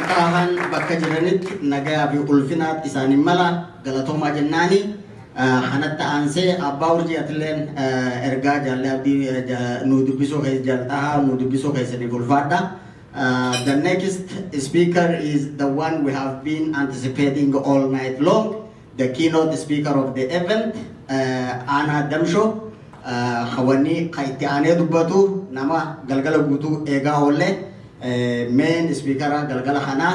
milkaahan bakka jiranitti nagaa fi ulfinaat isaaniin mala galatoomaa jennaani. Kanatti aansee abbaa urjiyaatileen ergaa jaallee abdii nu dubbisoo keessa jaaltahaa nu dubbisoo keessaniif ulfaadha. The next speaker is the one we have been anticipating all night long, the keynote speaker of the event, Ana Damsho. Khawani qayti aanee dubbatu nama galgala guutuu eegaa oolle main speaker galgala kana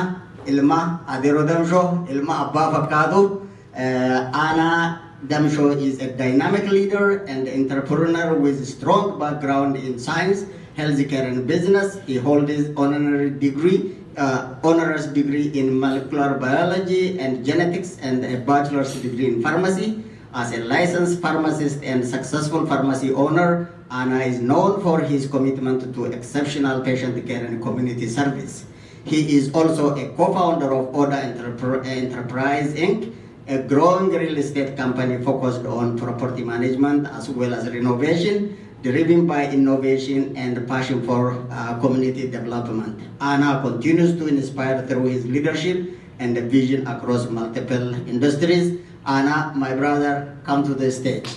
ilma Adeero Damsho, ilma abbaa fakkaatu. Ana Damsho is a dynamic leader and entrepreneur with a strong background in science, healthcare and business. He holds his honorary degree, honors degree in molecular biology and genetics and a bachelor's degree in pharmacy. As a licensed pharmacist and successful pharmacy owner, Ana is known for his commitment to exceptional patient care and community service. He is also a co-founder of Oda Enterprise Inc., a growing real estate company focused on property management as well as renovation, driven by innovation and passion for community development. Ana continues to inspire through his leadership and vision across multiple industries. Ana, my brother, come to the stage.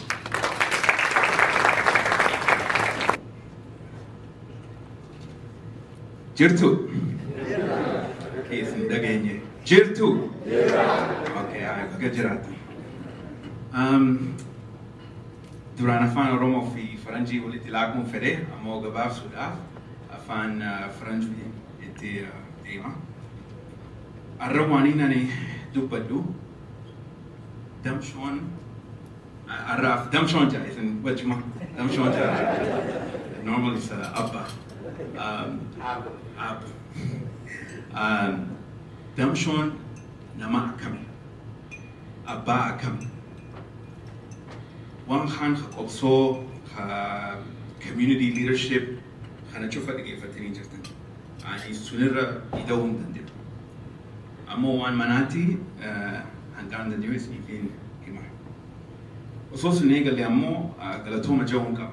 Jirtu. Okay, sindagenya. Jirtu. Okay, I jiratu. Duraan afaan Oromoo fi Faranjii walitti laakuun fedhe ammoo gabaabsuudhaaf afaan Faranjii itti deema. Arra waaniin ani dubbadhu Damshon Arraf Damshon ja isn't what you want Damshon ja normally it's Abba Damshon nama akami Abba akami one khan also community leadership khana chufa dige fatini jirtan ani sunira idawum dandir amo wan manati handan the news even kima also sunega le amo galatoma jawonka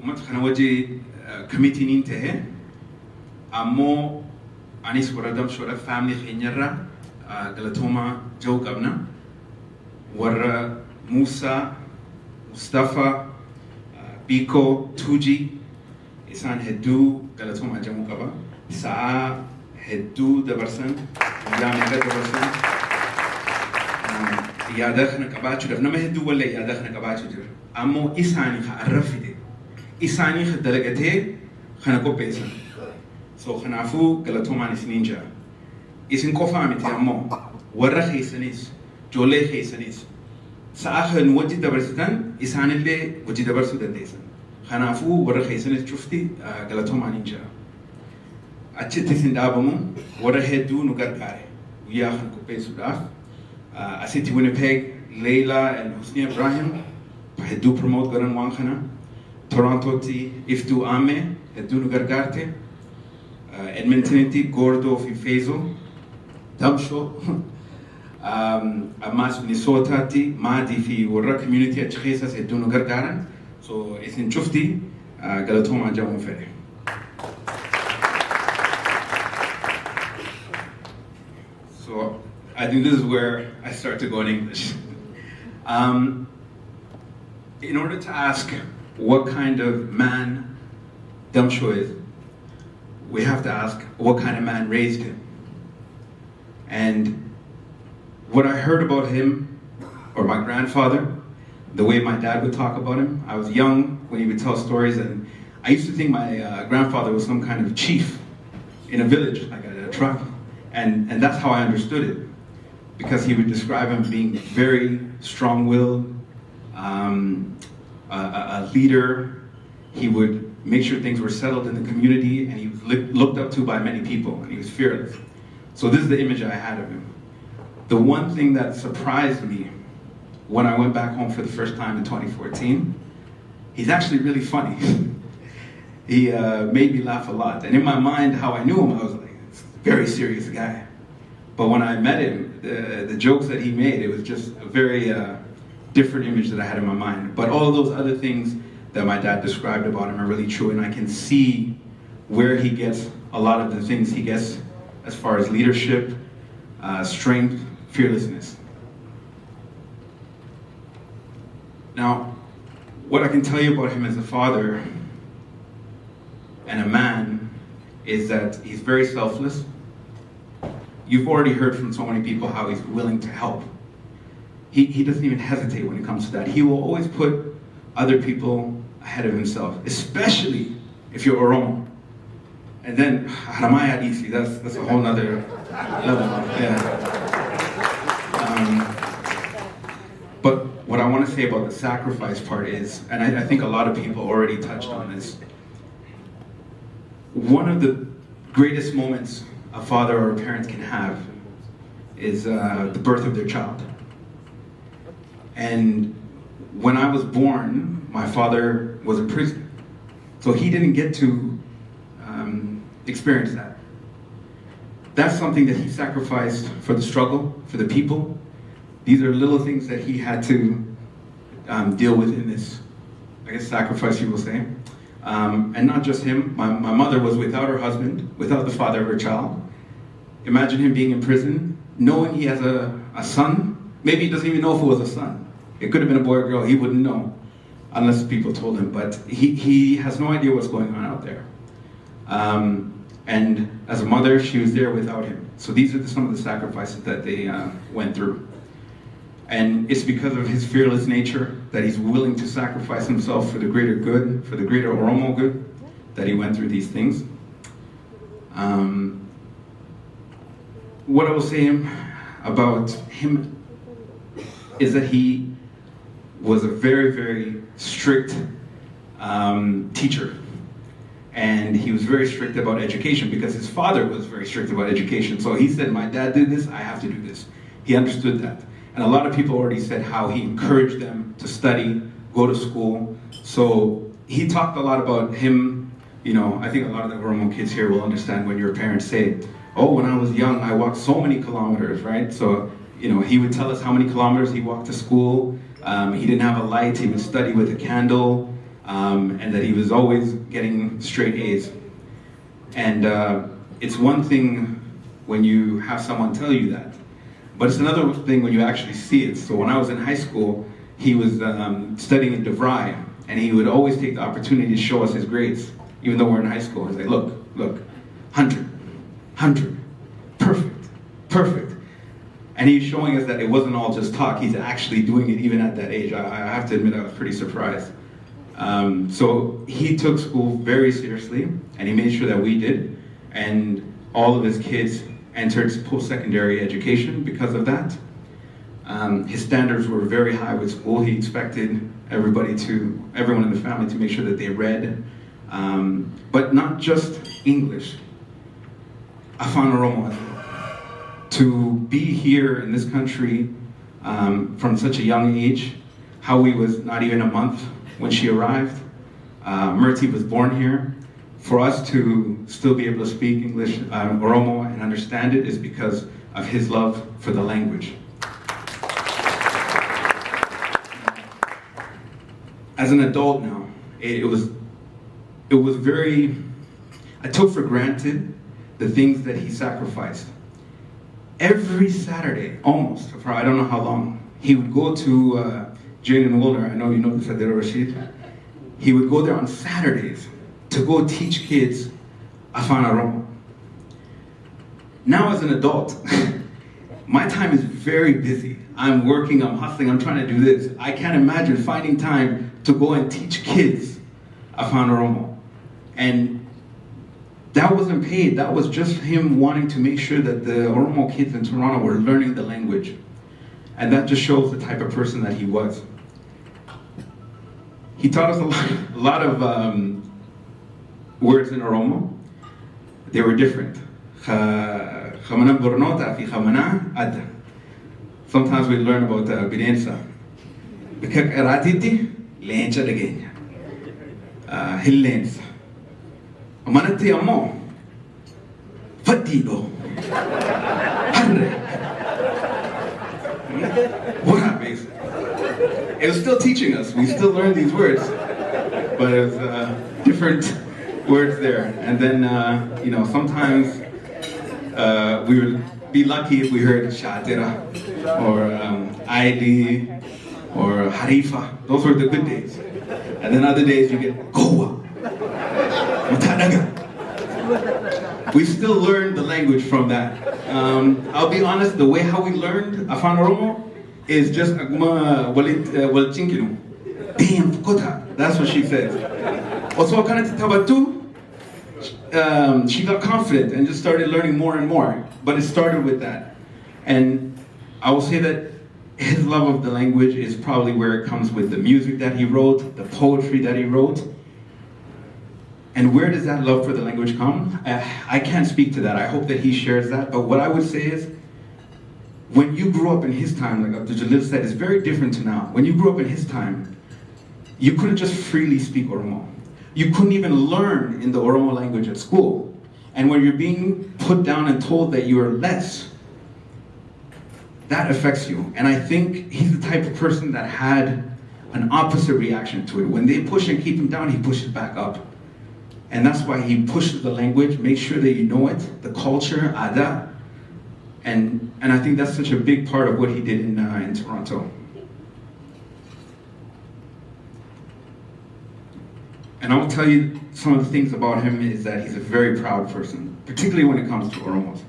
umat khana waji committee nintehe amo anis waradam shora family khinyara galatoma jawkabna warra Musa, Mustafa, Biko, Tuji, isan hedu galatoma jamukaba, Saa hedu dabarsan, Yamika dabarsan, Yadakh na kabachu, nama hedu wala Yadakh na kabachu jir. Amo isani kha arrafide, isani kha dalagate khana ko pesan. So khanafu galatoma nis ninja. Isin kofa amiti amo, warra khisanis, jole khisanis. سأخذ وجه دبرستان إسان اللي وجه دبرسو دنديسان خنافو ورا خيسان شفتي غلطهم عن إنجا أتشتي سندابمو ورا هدو نقرقاري ويا خن كوبي سوداف أسيتي Winnipeg ليلى and حسني إبراهيم هدو promote غران وان خنا Toronto تي إفتو آمي هدو نقرقارتي Edmonton تي غوردو في فيزو دامشو Amas Minnesota ti Madi fi warra community at Chesa se dono gargaran so it's in Chufti galatoma jamu fere. So I think this is where I start to go in English. In order to ask what kind of man Damsho is, we have to ask what kind of man raised him. And what I heard about him, or my grandfather, the way my dad would talk about him, I was young when he would tell stories, and I used to think my grandfather was some kind of chief in a village, like a tribe, and that's how I understood it, because he would describe him being very strong-willed, a leader. He would make sure things were settled in the community, and he was looked up to by many people, and he was fearless. So this is the image I had of him. The one thing that surprised me when I went back home for the first time in 2014, he's actually really funny. He made me laugh a lot. And in my mind, how I knew him, I was like, it's a very serious guy. But when I met him, the jokes that he made, it was just a very different image that I had in my mind. But all of those other things that my dad described about him are really true, and I can see where he gets a lot of the things he gets as far as leadership, strength, fearlessness. Now, what I can tell you about him as a father and a man is that he's very selfless. You've already heard from so many people how he's willing to help. He doesn't even hesitate when it comes to that. He will always put other people ahead of himself, especially if you're Oromo. And then, Haramaya Isi, that's a whole nother level. Yeah. But what I want to say about the sacrifice part is, and I think a lot of people already touched on this, one of the greatest moments a father or a parent can have is the birth of their child. And when I was born, my father was in prison. So he didn't get to experience that. That's something that he sacrificed for the struggle, for the people. These are little things that he had to deal with in this, I guess, sacrifice, you will say. And not just him. My mother was without her husband, without the father of her child. Imagine him being in prison, knowing he has a son. Maybe he doesn't even know if it was a son. It could have been a boy or girl, he wouldn't know, unless people told him. But he has no idea what's going on out there. And as a mother, she was there without him. So these are some of the sacrifices that they went through. And it's because of his fearless nature that he's willing to sacrifice himself for the greater good, for the greater Oromo good, that he went through these things. What I will say about him is that he was a very, very strict teacher. And he was very strict about education because his father was very strict about education. So he said, my dad did this, I have to do this. He understood that. And a lot of people already said how he encouraged them to study, go to school. So he talked a lot about him. You know, I think a lot of the Oromo kids here will understand when your parents say, oh, when I was young, I walked so many kilometers, right? So, you know, he would tell us how many kilometers he walked to school. He didn't have a light, he would study with a candle, and that he was always getting straight A's. And it's one thing when you have someone tell you that, but it's another thing when you actually see it. So when I was in high school, he was studying in DeVry, and he would always take the opportunity to show us his grades, even though we're in high school. He's like, look, 100, perfect, perfect. And he's showing us that it wasn't all just talk, he's actually doing it even at that age. I have to admit I was pretty surprised. So he took school very seriously, and he made sure that we did, and all of his kids entered post-secondary education because of that. His standards were very high with school. He expected everyone in the family to make sure that they read, but not just English. Afan Oromo, to be here in this country from such a young age, Howie was not even a month when she arrived. Murti was born here. For us to still be able to speak English, Oromo, and understand it is because of his love for the language. As an adult now, it was very, I took for granted the things that he sacrificed. Every Saturday, almost, for I don't know how long, he would go to Jane and Wilder. I know you know this, Adil Rashid. He would go there on Saturdays to go teach kids Afan Oromo. Now as an adult, my time is very busy. I'm working, I'm hustling, I'm trying to do this. I can't imagine finding time to go and teach kids Afan Oromo. And that wasn't paid, that was just him wanting to make sure that the Oromo kids in Toronto were learning the language. And that just shows the type of person that he was. He taught us a lot of words in Oromo. They were different. Sometimes we learn about Binensa. Bikak eratiti, lencha legenya. Hillensa. Amanati amo. Fatido. Harre. What happens? It was still teaching us. We still learned these words, but it was different words there. And then, you know, sometimes we would be lucky if we heard Shatira or Aili or Harifa. Those were the good days. And then other days you get Goa, Matanaga. We still learned the language from that. I'll be honest, the way how we learned Afan Oromo is just damn Kota. That's what she says. Also, she got confident and just started learning more and more. But it started with that. And I will say that his love of the language is probably where it comes with the music that he wrote, the poetry that he wrote. And where does that love for the language come? I can't speak to that. I hope that he shares that. But what I would say is, when you grew up in his time, like Abdul Jalil said, it's very different to now. When you grew up in his time, you couldn't just freely speak Oromo. You couldn't even learn in the Oromo language at school. And when you're being put down and told that you are less, that affects you. And I think he's the type of person that had an opposite reaction to it. When they push and keep him down, he pushes back up. And that's why he pushes the language, make sure that you know it, the culture, ada. And I think that's such a big part of what he did in Toronto. And I will tell you some of the things about him is that he's a very proud person, particularly when it comes to Oromos.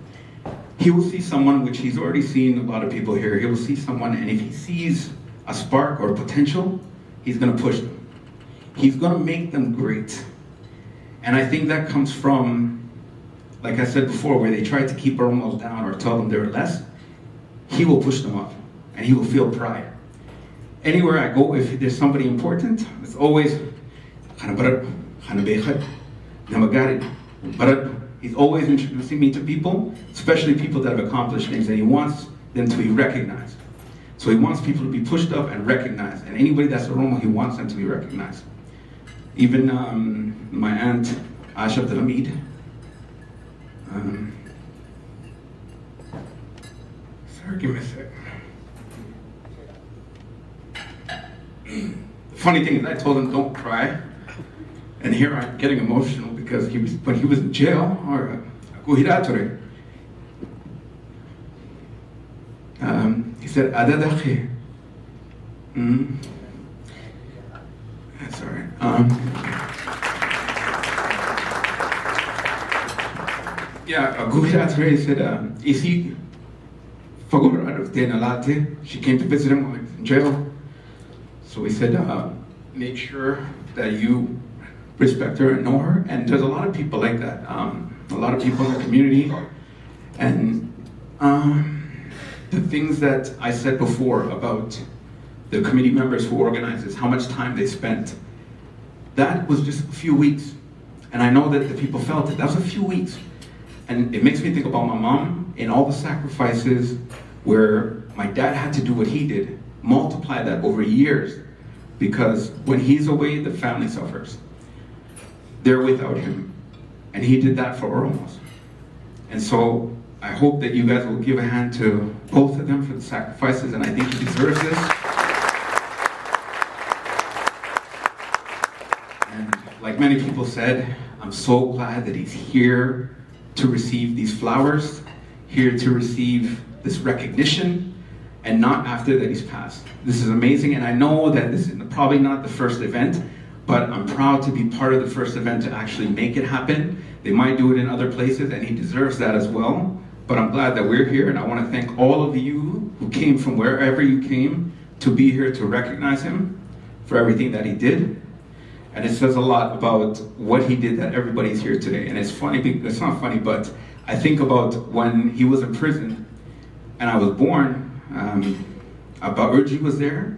He will see someone, which he's already seen a lot of people here, he will see someone, and if he sees a spark or potential, he's gonna push them. He's gonna make them great. And I think that comes from, like I said before, where they tried to keep Oromos down or tell them they're less, he will push them up, and he will feel pride. Anywhere I go, if there's somebody important, it's always, he's always introducing me to people, especially people that have accomplished things, and he wants them to be recognized. So he wants people to be pushed up and recognized, and anybody that's Oromo, he wants them to be recognized. Even my aunt, Asha Abdelhamid, sorry, give me a sec. The funny thing is, I told him don't cry, and here I'm getting emotional because when he was in jail, or he said, "Adadakhi." That's all right. He said, "Is he forgot out of Denalate?" She came to visit him while he was in jail. So we said, make sure that you respect her and know her. And there's a lot of people like that. A lot of people in the community. And the things that I said before about the committee members who organized this, how much time they spent, that was just a few weeks. And I know that the people felt it. That was a few weeks. And it makes me think about my mom and all the sacrifices where my dad had to do what he did. Multiply that over years, because when he's away, the family suffers. They're without him, and he did that for Oromos. And so I hope that you guys will give a hand to both of them for the sacrifices, and I think he deserves this. And like many people said, I'm so glad that he's here to receive these flowers, here to receive this recognition, and not after that he's passed. This is amazing, and I know that this is probably not the first event, but I'm proud to be part of the first event to actually make it happen. They might do it in other places, and he deserves that as well. But I'm glad that we're here, and I want to thank all of you who came from wherever you came to be here to recognize him for everything that he did. And it says a lot about what he did that everybody's here today. And it's funny, it's not funny, but I think about when he was in prison and I was born, Abba Urji was there,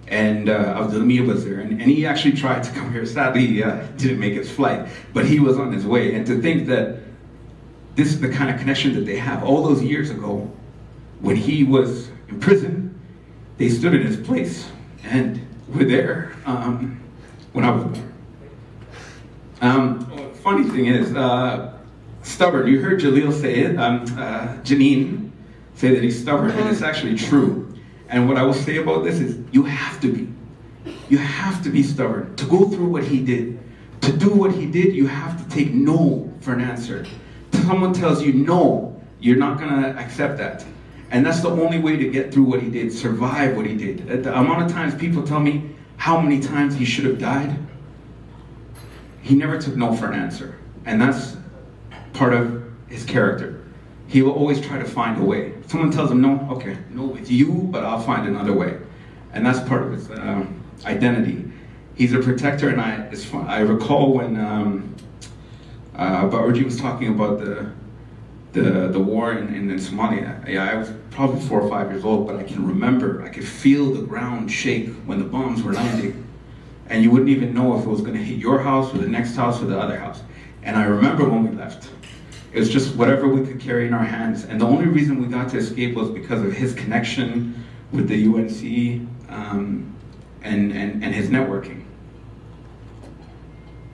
and Abdelhamid was there, and he actually tried to come here. Sadly, he didn't make his flight, but he was on his way. And to think that this is the kind of connection that they have. All those years ago, when he was in prison, they stood in his place, and were there when I was born. Funny thing is, stubborn. You heard Jalil say it, Janine say that he's stubborn, and it's actually true. And what I will say about this is, you have to be stubborn to go through what he did, To do what he did, you have to take no for an answer. Someone tells you no, you're not gonna accept that. And that's the only way to get through what he did, survive what he did. The amount of times people tell me how many times he should have died, he never took no for an answer. And that's part of his character. He will always try to find a way. If someone tells him no, okay, no with you, but I'll find another way. And that's part of his identity. He's a protector, and I recall when Bawarji was talking about the war in Somalia. Yeah, I was probably 4 or 5 years old, but I can remember, I could feel the ground shake when the bombs were landing. And you wouldn't even know if it was gonna hit your house or the next house or the other house. And I remember when we left, it was just whatever we could carry in our hands. And the only reason we got to escape was because of his connection with the UNC and his networking.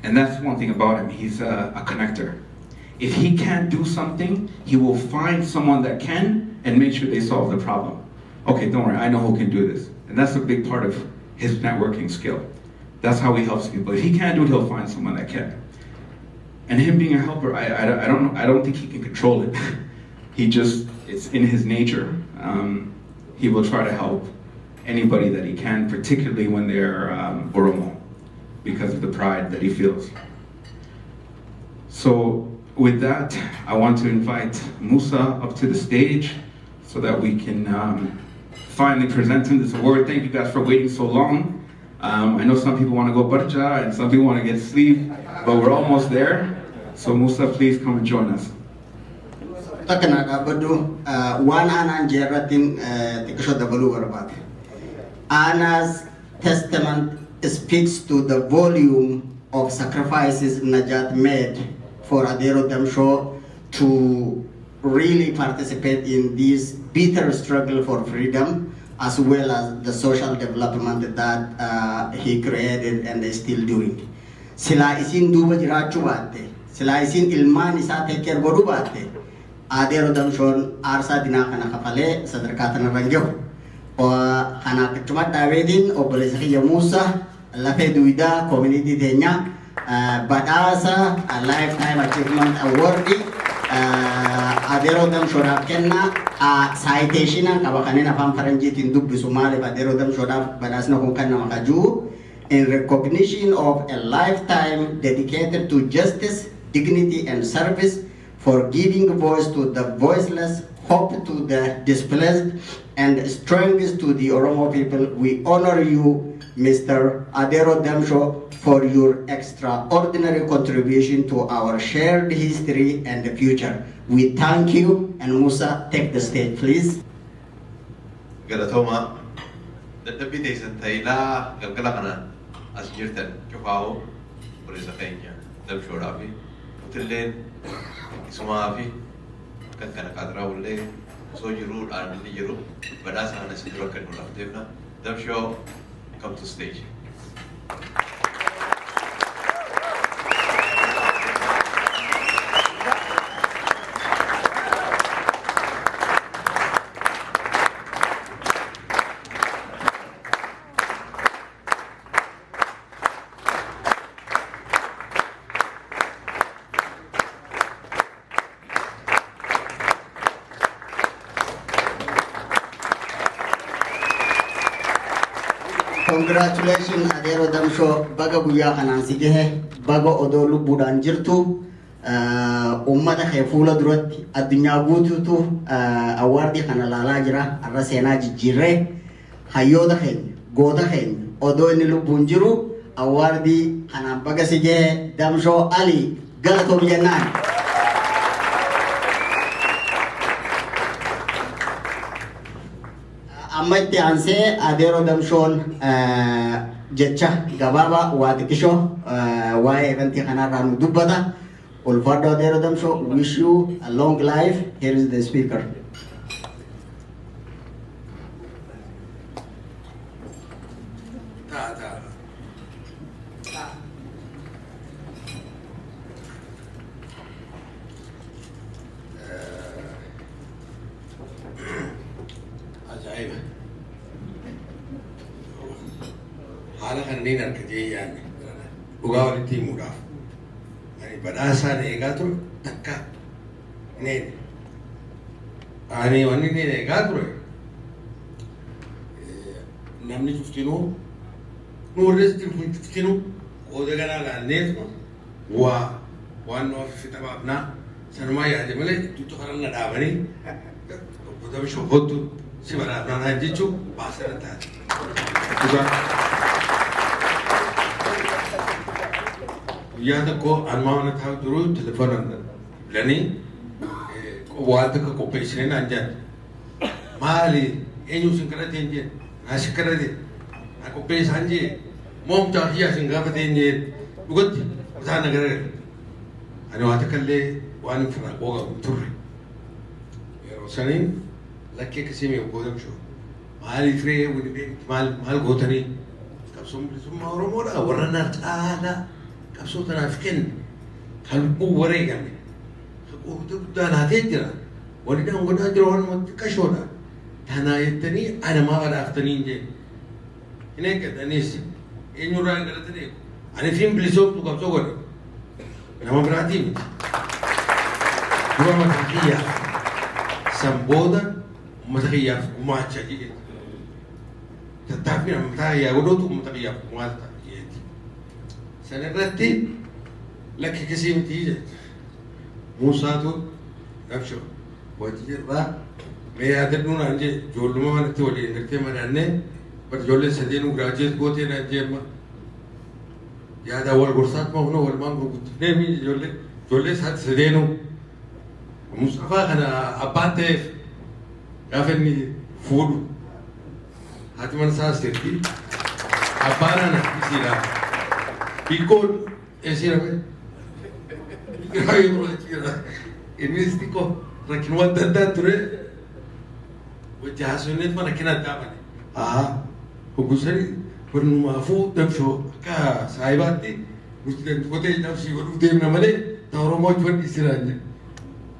And that's one thing about him, he's a connector. If he can't do something, he will find someone that can and make sure they solve the problem. Okay, don't worry, I know who can do this. And that's a big part of his networking skill. That's how he helps people. If he can't do it, he'll find someone that can. And him being a helper, I don't think he can control it. It's in his nature. He will try to help anybody that he can, particularly when they're Oromo, because of the pride that he feels. So with that, I want to invite Musa up to the stage so that we can finally present him this award. Thank you guys for waiting so long. I know some people want to go barja and some people want to get sleep, but we're almost there. So Musa, please come and join us. Takana kabadu one anan jeratin tikasho dabalu warbat. Anna's testament speaks to the volume of sacrifices Najat made for Adero Damsho to really participate in this bitter struggle for freedom, as well as the social development that he created and is still doing. Sila isin duba jirachu batte, sila isin ilman isa teker goru batte, Adero Damshon arsa dinakana kapale sadarkatan rangyo. O kana kecumat Davidin o boleh Musa lafe duida community tenya badasa a lifetime achievement award Adero Damshon kenna a citation kabakanina pam faranjitin dubbi Somali Adero Damshon badasna kung kanna makaju in recognition of a lifetime dedicated to justice, dignity and service, for giving voice to the voiceless, hope to the displaced, and strength to the Oromo people. We honor you, Mr. Adero Damsho, for your extraordinary contribution to our shared history and the future. We thank you, and Musa, take the stage, please. Galatoma, the deputies and Taila, Galgalakana, as Yurten, Chopao, Borisakanya, Damsho Ravi, Utilin, Isumavi, Kankanakadra, Ule, so you rule and Niru, but as an Asidrakan Devna, Damsho, come to stage. Congratulations, Adero Damsho. Baga buya kanan sige, baga odolu budan jirtu. Ummata khefula durat adunya gututu awardi kana lala jira arra sena jijire hayoda khen goda khen odo ni lubun jiru awardi kana baga sige Damsho Ali galatom yanan. Amatti anse Adero Damshon jecha gababa watikisho wae eventi kanara dubbata ulfado Adero Damsho wish you a long life. Here is the speaker. حالا خندين الكتير يعني dhugaa walitti himuudhaaf. Ani badhaasaan eegaa ture takka hin ani wanni inni eegaa ture namni cuftinuu nu warrees jiru kun cuftinuu qooda ganaa laalneetuma waan nu afi fixabaafnaa sanumaa yaade malee iddoo kanan na dhaabanii obbo Damshoo kottu si badhaafnaa jechuun baasara taate. Guyyaa tokko anmaa mana taa'u jiru telefoonaan bilanii waan takka qopheessinee naan jedhan maali eenyu sin kadhate hin jedhe naasi kadhate na qopheessaan jedhe moomtaa hiyyaa sin gaafate hin jedhe dhugatti kutaan na garagara ani waa takka illee waan hin firraa qoogamu turre yeroo saniin lakkee akkasii mee obbo Damshoo maaliif ree Winnipeg maal gootanii qabsoon bilisummaa Oromoodha warra na caalaa qabsoo tanaaf kenna kan lubbuu wareegame qooda guddaa laatee jira wani dhaan godhaa jira waan qashoodha tanaa jettanii ana maa badhaaftanii hin jenne hin eeggataniis eenyurraa hin galatan eegu ani fiin bilisoomtu qabsoo godhe nama biraatii miti dura mataa kiyyaaf san booda uummata kiyyaaf gumaacha jedhe tattaaffii mataa kiyyaa godhootu uummata kiyyaaf gumaacha jedheeti san irratti lakki akkasii miti jedhe Muusaatu Damshoo wajji jirraa mee yaadadhuu naan jee ijoolluma manatti waliin gartee madaannee bar ijoolleen sadeenuu giraajeet gootee naan jeemma yaada wal gorsaatuma huna walumaan gurgurtifnee mi ijoollee isaatti sadeenuu Mustafaa kana abbaan ta'eef gaafa inni fuudhu haati mana isaa sirbii abbaan ana isiidha hiikkoon eesiidha innis xiqqoo rakkin wanta addaa ture wajji haasofneet mana kina addaa bane hoggusanii barnumaafuu Damshoo akka saahibaatti nuti dantuqotee cabsii godhuuf deemna malee ta Oromoo wanni isiraan jedhe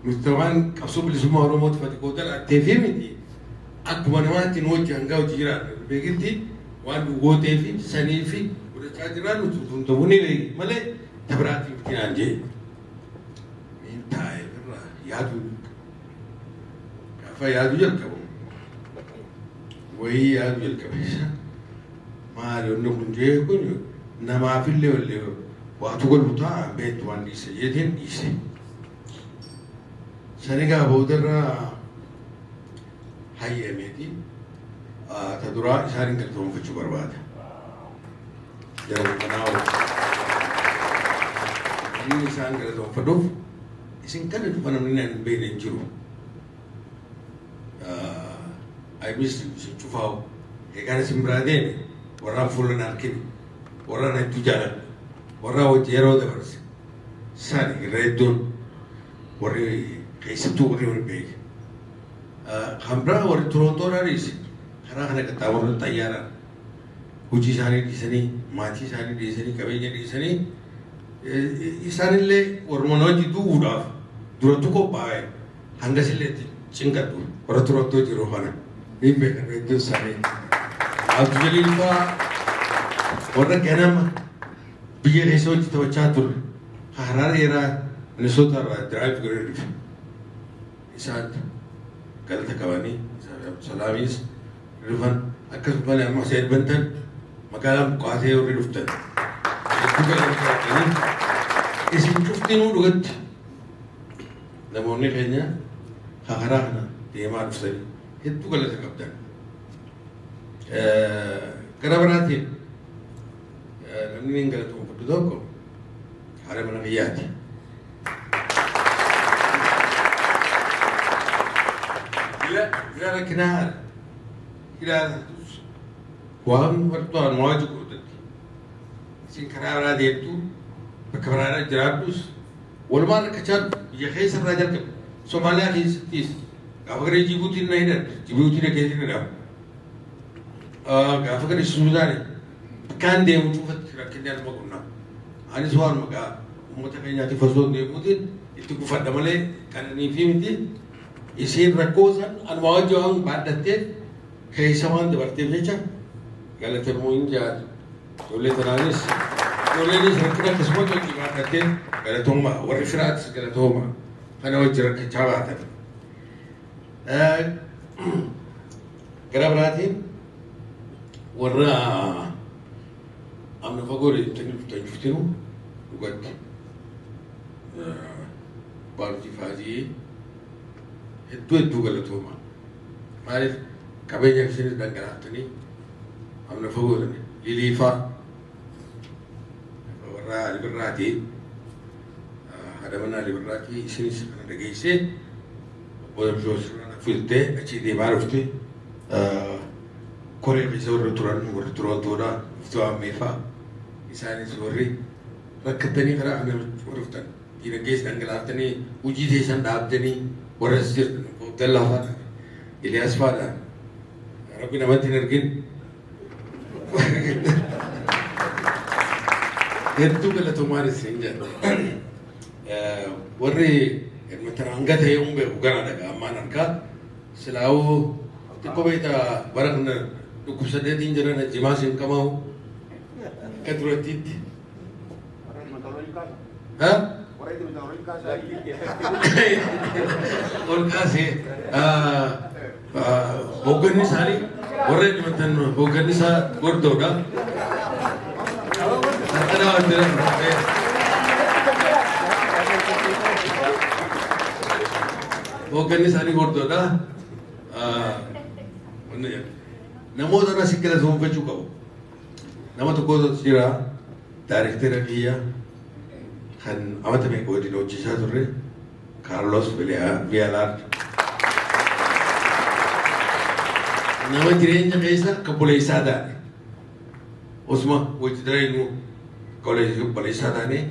nuti tamaan qabsoo bilisummaa Oromooti fatikoo dhalaattee fi miti akkuma namaatti nu wajji hangaa hojii jiraanne beekitti waan nu gootee fi sanii fi godhachaa jiraan nuti tumtamuu ni beeki malee tabiraatii miti naan jee yaadu gaafa yaadu jalqabu wayii yaadu jalqabeessa maali onni kun jee kun namaafillee wallee waatu godhu ta'a beektu waan dhiise jeetiin dhiise sani gaa boodarraa hayyameeti ta duraa isaanin galatoomfachuu barbaada jedhamu kanaa inni isaan galatoomfadhuuf isin kana dhufa namni naan beekne hin jiru. Ayimisti isin cufaawu eegaan isin biraa deeme warraan fuula naan kenne warraan hedduu jaaladha warraa wajji yeroo dabarse isaan irra hedduun warri keessattuu warri Winnipeg kan biraa warri Torontoodhaa dhiise karaa kana qaxxaamurra xayyaaraan hojii isaanii dhiisanii maatii isaanii dhiisanii qabeenya dhiisanii isaanillee warruma hojii du'uudhaaf durattu qophaa'e hangasillee cinqadhu warra Torontoo jiru kana niin beekan iddoo isaanii abdu jaliin fa'aa warra ganama biyya keessa hojii taphachaa ture karaa dheeraa Minnesota irraa diraayiv godhee dhufe isaan galata qabanii salaamis dhufan akkasumas ammas Edmonton magaalaa buqqaatee warri dhuftan hedduu galata qabanii isin cuftinuu dhugatti namoonni keenya karaa kana deemaa dhuftanii hedduu galata qabdan gara biraatiin namni hin galatoomfadhu tokko haadha mana biyyaati. Ila rakkinaa ilaaltus waan wartoon waaju godhatti isin karaa biraa deemtu bakka biraadhaa jiraadhus walumaan rakkachaa biyya keessa irraa jalqabe Somaaliyaa keessattis gaafa gara Jibuutiin na hidhan Jibuutiin dhageetiin na dhabu gaafa gara Suudaani bakkaan deemu cuufatti rakkinni anuma qunnaa anis waan maqaa uummata keenyaatiif osoo deemuutiin itti gufadha malee kananii fi miti isiin rakkoo san anuma wajji waan baadhatteef keessa waan dabarteef jecha galatamuu hin jaadu ijoollee tanaanis Ijoolleen rakkina akkasumas hojii baadhattee galatooma warri firaatis galatooma kana wajji rakkachaa baatan. Gara biraatiin warra amna fagoo tanjuftinu dhugatti baaltii faajii hedduu galatooma. Maaliif qabeenya isinis dhangalaaftanii amna fagoo liliifaa warra libirraatii hadamannaa libirraatii isinis kana dhageessee Damsho filtee achi deemaa dhufte koree keessa warra turan warri Torontoodhaa dhuftuu ammeeffaa isaanis warri rakkatanii karaa kana dhuftan dinagdees dhangalaaftanii hojii teessan dhaabdanii warra as jirtan Boobdaan Laafaadhaan Eliyaas faadhaan Rabbi namatti hin argin hedduu galatoomaan isin jedha warri Edmonton hanga ta'e beeku gara dhagaa ammaan harkaa silaa'uu xiqqoo beekta bara kana dhukkubsadeetiin jiran jimaas hin qabamu akka durattiitti. Ol kaasee hoogganni isaanii warra Edmonton hoogganni isaa gordoodha. Harkanaa waan jiran hoogganni isaanii gordoodha. Namoota irraa si galatoomfachuu qabu. Nama tokkotu jira daayirektera biyya kan amata meeqa waliin hojjechaa turre Carlos Villalar. Nama jireenya keessa akka buleessaa taane osuma wajji dareenuu buleessaa taane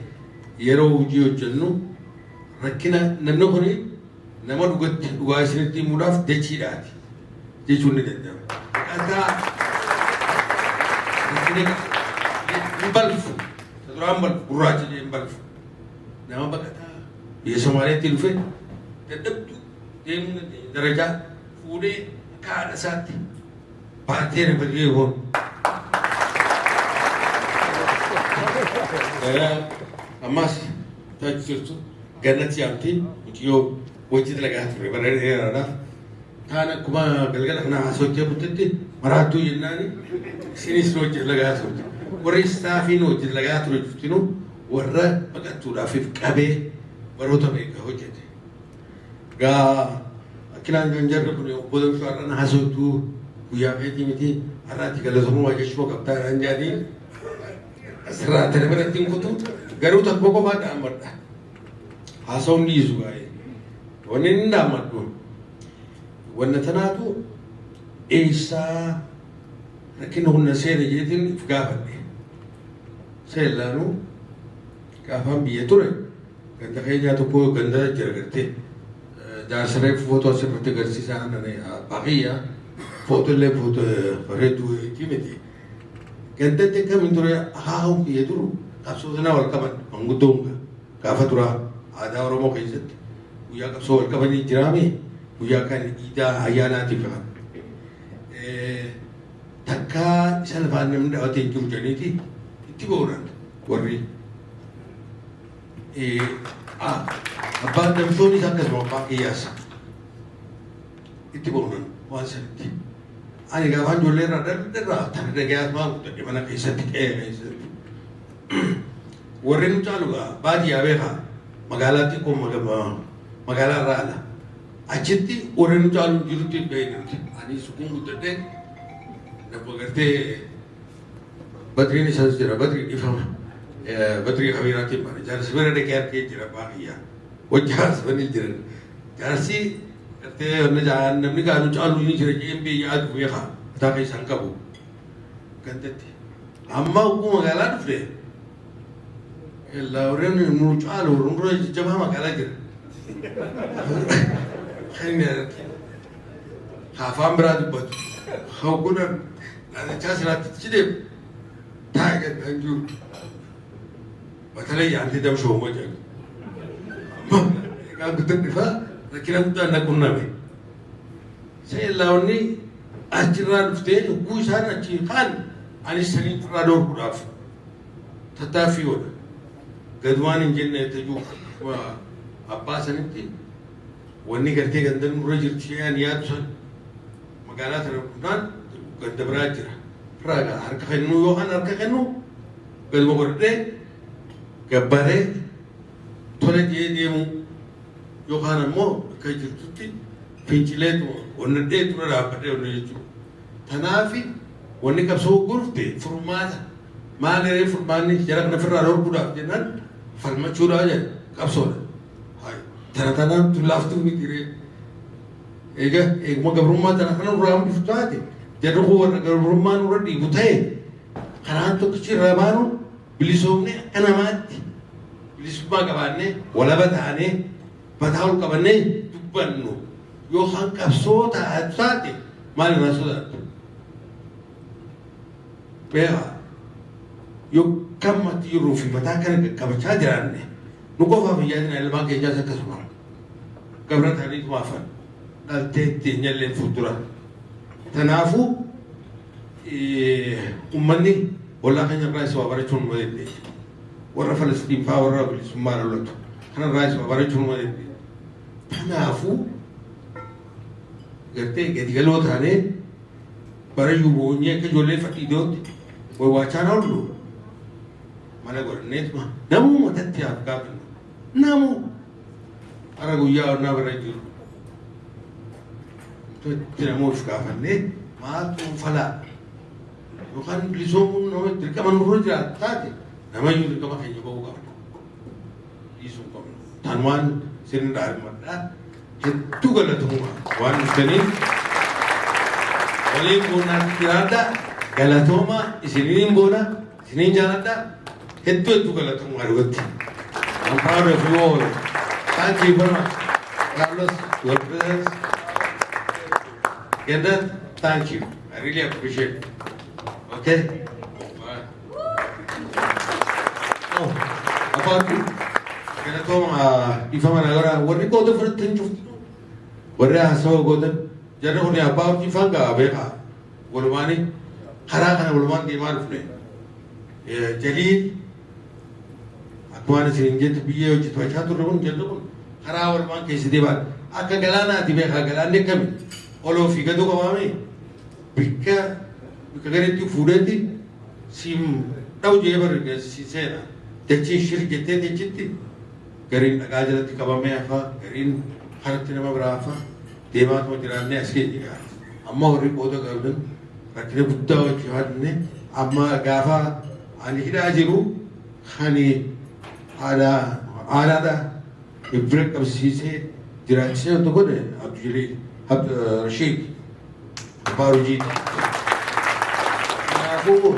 yeroo hojii hojjennu rakkina namni kuni nama dhugaa isinitti himuudhaaf dachiidhaati jechuun ni danda'ama. Akkaataa hin balfu duraan balfu gurraacha jee hin balfu nama baqataa biyya Somaaliyaatti dhufe dadhabdu deemuu darajaa fuudhee akka haadha isaatti baatee rifadhee hoon. Ammas tajaajila jirtu gannatti yaamtii mucayyoo wajji dalagaa ture bara dheeraadhaaf kaan akkuma galgala kana haasawachee buttetti maraattuu jennaani isinis hojii dalagaa turte warri istaafiin hojii dalagaa ture juftinu warra baqattuudhaafif qabee baroota beekaa hojjete. Gaa akkinaan kan jarri kun obbo Damsho har'aan haasawtuu guyyaa feetii miti har'aatti galatoomuu jechuu qabxaadhaan jaanii asirraa tana biratti hin kutu garuu tokko qofaa dhaammadha. Haasawuun dhiisu baay'ee. Wanni inni dhaammadhu wanna tanaatu eessaa rakkina humna seena jeetiin if gaafadhe. Seellaanuu gaafaan biyya ture ganda keenyaa tokko ganda jira gartee jaarsaree footoo asirratti agarsiisaa baaqiyyaa footoo illee footoo bareedduu miti. Gandatti akkamiin ture haahawun biyya turu qabsoo sanaa wal qaban manguddoon gaafa turaa aadaa Oromoo keessatti guyyaa qabsoo wal qabanii jiraame guyyaa kan iidaa ayyaanaatiif takkaa isa lafaan namni dhabatee jiru jedhaniiti itti ba'uudhaan warri abbaan Damshoonis akkasuma abbaa qiyyaas itti ba'uudhaan waan sanitti. Ani gaafaan ijoollee irraa dardarraa tana dhagayaas maan guddadhe mana keessatti qe'ee keessatti. Warri nu caalu baadiyyaa beekaa magaalaatti kun magaalaa irraa ala. Achitti warri nu caalu jirutti beeknuti. Ani sukuun guddadhe nama gartee Badriin isaas jira Badrii dhifama. Badrii Habiiraatiin mana jaarsi bira dhaqee argee jira baadiyyaa. Hojii haasawanii jiran. Jaarsi namni gaanu caalu ni jira jeen biyya yaadu beekaa mataa keessaan qabu gandatti. Amma ugguu magaalaa dhufne warreen nu caalu warra jajjabaa magaalaa jira. Kan inni argate afaan biraa dubbatu hawwuna naannichaa siraatti cidheef taa'ee gadhaan jiru batalee yaantii Damshoo moo jedhu. Egaa guddaan dhifaa rakkina guddaan na qunname. Seellaawwanni achirraa dhuftee hogguu isaan achi kaan anis sanii irraa dhoorkuudhaaf tattaaffii godha. Gadumaan hin jenne tajuu abbaa sanitti wanni gartee gandan nurra jirti shayaan yaadu san magaalaa sana dhufnaan ganda biraa jira. Raagaa harka kennuu yookaan harka kennuu gaduma godhadhee gabbaree tola jee deemuu yookaan ammoo akka jirtutti fincileetuma onnadhee tura dhaabbadhee onna jechuudha. Tanaafi wanni qabsoo gurte furmaata maaliree furmaanni jara kana firraa dhorkuudhaaf jennaan falmachuudhaa jedha qabsoodha. Tana tanaan tullaaftuu mitiree eeguma gabrummaa tana kana nurraa hambisu taate jarri kun warra gabrummaa nurra dhiibu ta'e karaan tokkichi irraa baanu bilisoomne akka namaatti bilisummaa qabaannee walaba ta'anii mataa ol qabannee dubbannu yookaan qabsoo taate maal irraa sodaattu? Beekaa yoo kammatti jirruu fi mataa kana qaqqabachaa jiraanne nu qofaaf yaadina ilmaan keenyaas akkasuma gabra ta'anii tumaafan dhaltee ittiin jalleen fuuldura. Kanaafuu uummanni ollaa keenya irraa isa waa barachuun nu dandeenya. Warra Falastiin fa'aa warra bilisummaa lolatu kanarraa isa waa barachuun nu dandeenya. Kanaafuu gartee gadi galoo taanee bara yuuboonyee akka ijoollee fadhiidootti waachaan oollu mana godhanneetuma namuu matatti haaf gaafannu namuu hara guyyaa onnaa bara jiru itti namuuf gaafannee maaltu falaa yookaan bilisoomuun nama dirqama nurra jiraatu taate namayyuu dirqama keenya ba'uu qabna dhiisuu qabna tan waan sirni dhaadhimadhaa hedduu galatamuma waan dhuftaniif waliin boonaatti jiraadhaa galatooma isiniin boona isiniin jaaladhaa hedduu galatamuma dhugatti. I'm proud of you all. Thank you very much. Carlos, your presence. Get that? Thank you. I really appreciate it. Okay? Bye. Oh, about you. Galatooma ifaman agora warri gooda fudhatan jirtu. Warri haasawaa goodan jarri kun abbaa ifaan gaa beekaa. Walumaani karaa kana walumaan deemaa dhufne. Jaliin akkuma isin jettu biyyee hojjetu achaa turre kun jalli kun karaa walumaan keessa deemaa akka galaanaati beekaa galaanni akkami oloo fi gadu qabaame bikka gaditti fuudhetti siim dha'u jee barre si seena dachiin shir jettee dachitti gariin dhagaa jalatti qabamee hafaa gariin karatti nama biraa hafaa deemaatuma jiraannee as keenya gaa amma warri qooda qabdan rakkina guddaa wajjin haadne amma gaafa ani hidhaa jiru kani aadaadha bira qabsiisee jiraachisee otoo godhe Abdullee Rashid abbaa hojiiti. Kanaafuu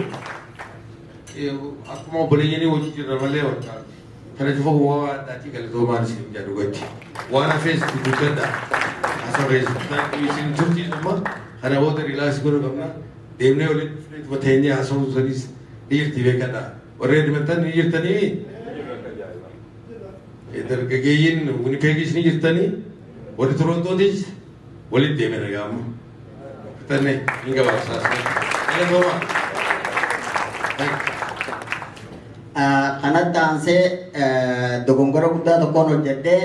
akkuma obboleeyyanii hojii jirra malee wanta kana cufa waa addaatti galatoomaan isin jedhu gochi waan hafees guddadha asirreessitaan isin turtii amma kana booda rilaasii godhu qabna deemnee waliin dhufnee teenyee haasawuu sadiis ni jirti beekadha warreen dhimattan ni jirtanii dargaggeeyyiin Winnipegis ni jirtanii warri Torontootis waliin deemee nagaa amma fitannee hin gabaabsaas galatooma. Kanatti aansee dogongora guddaa tokkoon hojjedhee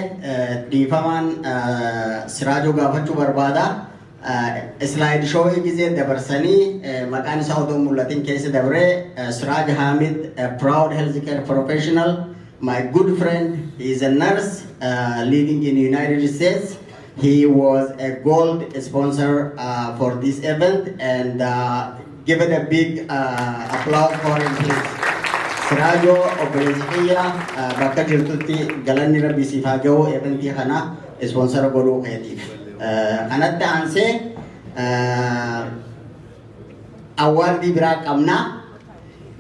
dhiifamaan Siraajoo gaafachuu barbaada. Slide show gisee dabarsanii maqaan isaa odoo mul'atin keessa dabree Siraaj Hamid, a proud healthcare professional, my good friend. He is a nurse living in the United States. He was a gold sponsor for this event, and give it a big applause for him, please. Sirajo obboleessi bakka jirtutti galanni rabbi siif haa ga'u eventii kana sponsora godhuu keetiif. Kanatti aansee awwaardii biraa qabna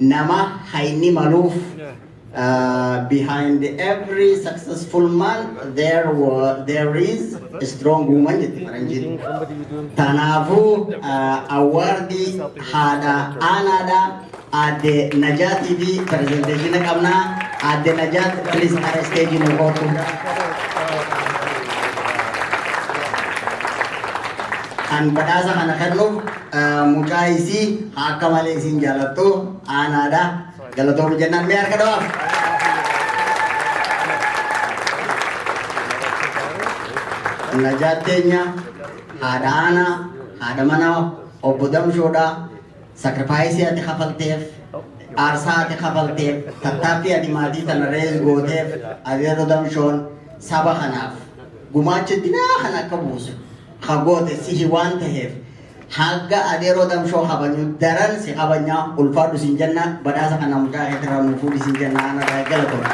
nama hayni maluuf behind every successful man there is a strong woman jetti faranjiin. Kanaafuu awwaardii haadha aanaadha. Adde Najat TV presentation qabna. Adde Najat, please are stage in the photo. Kan badhaasa kana kennuuf mucaa isii akka malee isin jaalattu aanaadha. Galatoom jennaan mee harka dhawaaf. Najaat teenya haadha aanaa haadha manaa obbo Damshoodhaa sacrifice ati kafalteef aarsaa ati kafalteef tattaaffii ati maatii tana rees gooteef adeero Damshoon saba kanaaf gumaacha dinaa kan akka buusu hagoote sihi waan ta'eef hagga adeero Damshoo habanyu daran si habanyaa ulfaadhu siin jenna badhaasa kana mucaa eetirraa nuufuudhi siin jenna ana galatoom.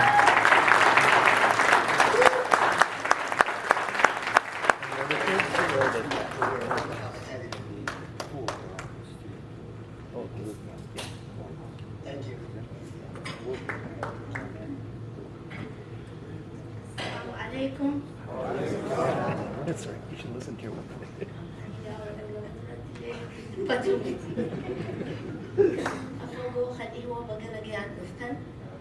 That's right. You should listen to your woman. Afogoo khadhiiwoo bagalagayaan dhuftan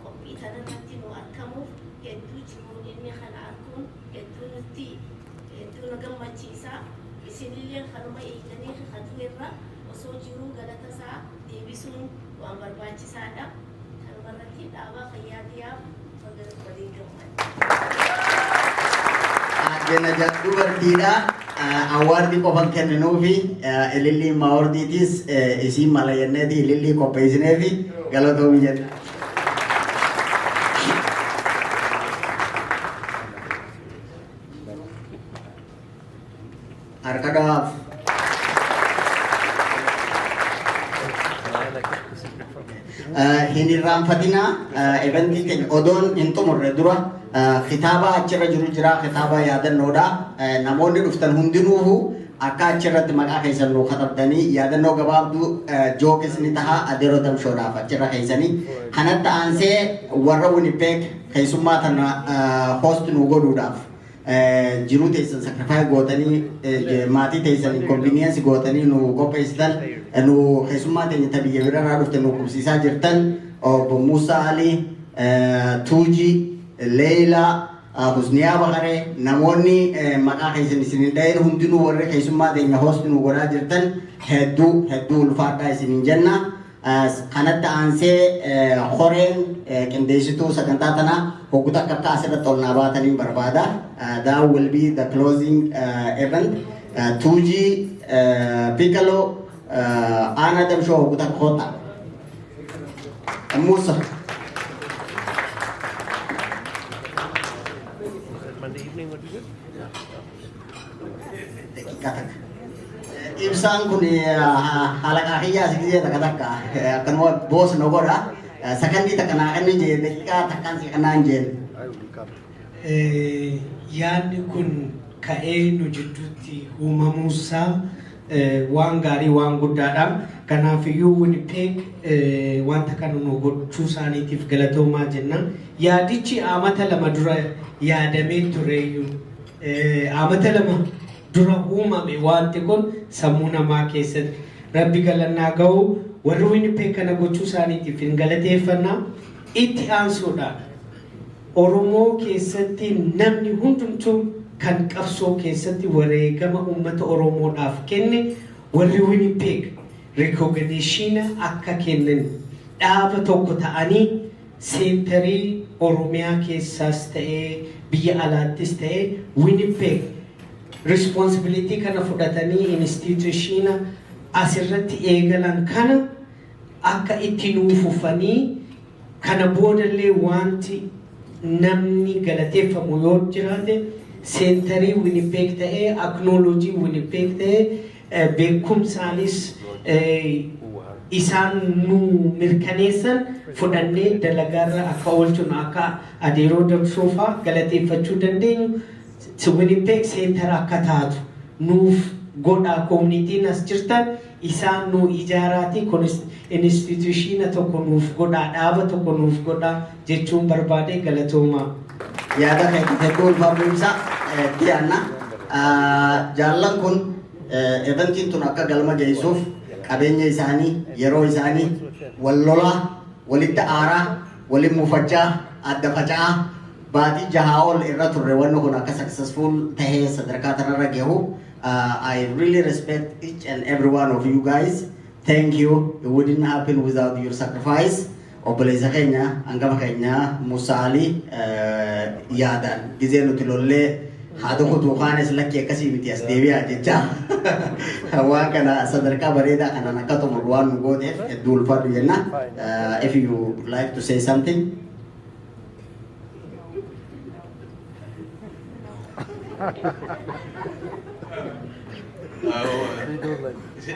qophii tanarratti nu argamuuf hedduu jiruun inni kana arkuun hedduu na gammachiisa. Isinillee kanuma eeganii kadhuu irra osoo jiruu galata isaa deebisuun waan barbaachisaadha. Kanumarratti dhaabaa fayyaatiyaaf waliin gammada. Jenna dubartiidha awwaardi qofan kenninuufi ilillii maaworditiis isiin malayanneeti ilillii qopheessineefi galatoomi jenna. Harka dhawaaf. Hin irraanfatina eventii keenya odoon hin xumurre dura kitaaba achirra jiru jira kitaaba yaadannoodha namoonni dhuftan hundinuuhu akka achirratti maqaa keessan nuu katabdanii yaadannoo gabaabduu jookis ni taha adeero Damshoodhaaf achirra keessanii kanatti aansee warra Winnipeg keessummaa tana host nuu godhuudhaaf jiruu teessan sacrifice gootanii maatii teessan convenience gootanii nu qopheessitan nu keessummaa teenya ta biyya birarraa dhufte nu qubsiisaa jirtan obbo Musa Ali Tuuji Leila Husniyaa Baharee namoonni maqaa keessan isin dha'een hundinuu warra keessummaa teenya host nu godhaa jirtan hedduu ulfaadhaa isinin jenna. Kanatti aansee horeen qindeessituu sagantaa tanaa hogguta akka asirratti ol naa baataniin barbaada. That will be the closing event. Tuuji Piccolo Ana Damshoo hogguta koota. Musa. Monday evening would be good. Ibsaan kun haala kaahiyyaa sigisee takka takka akkanuma boos no godha sakandii takka naa kenni jee daqiiqaa takkaan si kannaan jeen. Yaadni kun ka'ee nu jidduutti uumamuusaa waan gaarii waan guddaadha. Kanaafiyyuu Winnipeg wanta kana nu gochuu isaaniitiif galatoomaa jenna. Yaadichi amata lama dura yaadamee tureeyyuu amata lama dura uumame wanti kun sammuu namaa keessatti rabbi galannaa ga'u warri Winnipeg kana gochuu isaaniitiif hin galateeffannaa itti aansuudhaan Oromoo keessatti namni hundumtuu kan qabsoo keessatti wareegama uummata Oromoodhaaf kenne warri Winnipeg recognition akka kennan dhaaba tokko ta'anii seentarii Oromiyaa keessaas ta'ee biyya alaattis ta'ee Winnipeg responsibility kana fudhatanii institution asirratti eegalan kana akka itti nuufufanii kana boodallee wanti namni galateeffamu yoo jiraate seentarii Winnipeg ta'ee acknowledge Winnipeg ta'ee beekumsaanis isaan nu mirkaneessan fudhannee dalagaarra akka oolchinu akka adeeroo Damshoofaa galateeffachuu dandeenyu Winnipeg seentara akka taatu nuuf godhaa koominitiin as jirtan isaan nu ijaaraati institutiona tokko nuuf godhaa dhaaba tokko nuuf godhaa jechuun barbaade galatoomaa. Yaada hedduu ulfaafumsa dhiyaanna jaallan kun eventiin tun akka galma geessuuf qabeenya isaanii yeroo isaanii wal lolaa walitti aaraa waliin muufachaa adda faca'aa baatii jahaa ol irra turre wanni kun akka successful tahee sadarkaa tanarra gahu. I really respect each and every one of you guys. Thank you. It wouldn't happen without your sacrifice. obboleessa keenya hangama keenya Musaalii yaadan gizee nuti lollee haa tokko tuuqaanis lakkii akkasii miti as deebi'aa jecha waan kana sadarkaa bareedaa kanaan akka xumuru waan nu gooteef hedduu ulfaadhu jenna. If you like to say something.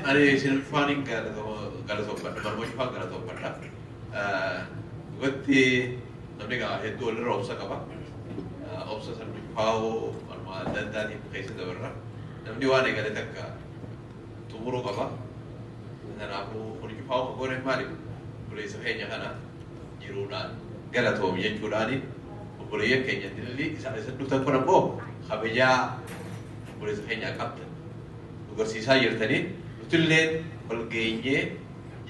Ani isin faanin galatoofadha. Marmoo cufaa galatoofadha. Dhugatti namni hedduu walirra obsa qaba. Obsa san cufaa'uu marmaa adda addaatiin keessa dabarra. Namni waan eegale takka xumuruu qaba. Kanaafuu kun cufaa'uu ka goone maaliif? Obboleessa keenya kana jiruudhaan galatoomi jechuudhaani obboleeyyan keenya dilli isaan isa dhuftan kun ammoo kabajaa obboleessa keenyaa qabdan. Agarsiisaa jirtanii nutillee wal geenyee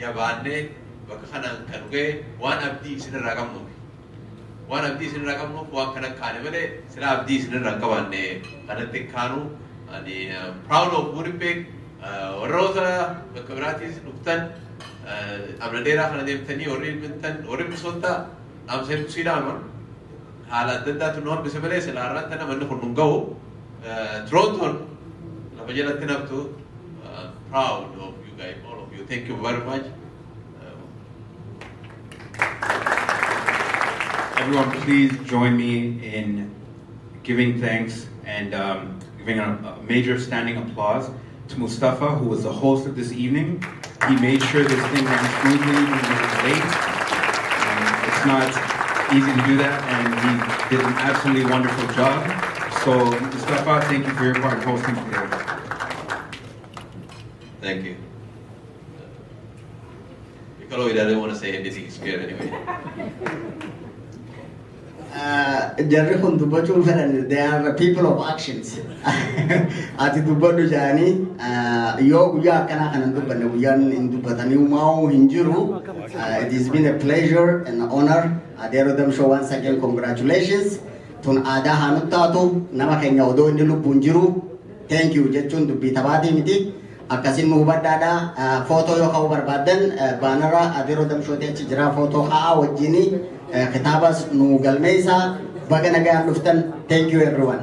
jabaannee bakka kanaan kan ga'e waan abdii isinirraa qabnuuf waan abdii isinirraa qabnuuf waan kana kaane malee sila abdii isinirraa qabaanne kanatti kaanu ani proud of Winnipeg warroota bakka biraatiis dhuftan amna dheeraa kana deemtanii warri Edmonton warri Minnesota dhaamsa hedduu siidhaama haala adda addaatu nu hambise malee sila har'aatti namanni kun nu ga'u Torontoon proud of you guys, all of you. Thank you very much. Everyone, please join me in giving thanks and giving a major standing applause to Mustafa, who was the host of this evening. He made sure this thing ran smoothly when it was late. It's not easy to do that, and he did an absolutely wonderful job. So, Mustafa, thank you for your part in hosting today. Thank you. Because I don't want to say anything scared anyway. Jarri kun dubbachuu fedhan they are people of actions. Ati dubbadhu jedhanii yoo guyyaa akkanaa kanan dubbanne guyyaan hin dubbatanii uumamuu hin jiru. It has been a pleasure and an honor. Adeero Damsho once again congratulations. Tun aadaa haa nutti taatu nama keenya odoo inni lubbuun jiru thank you jechuun dubbii taphaatii miti. Akkasin nu hubadhaadha. Footoo yoo ka'uu barbaadan baanara Adeero Damshooti achi jira footoo haa wajjini kitaabas nu galmeessa baga nagaan dhuftan. Thank you everyone.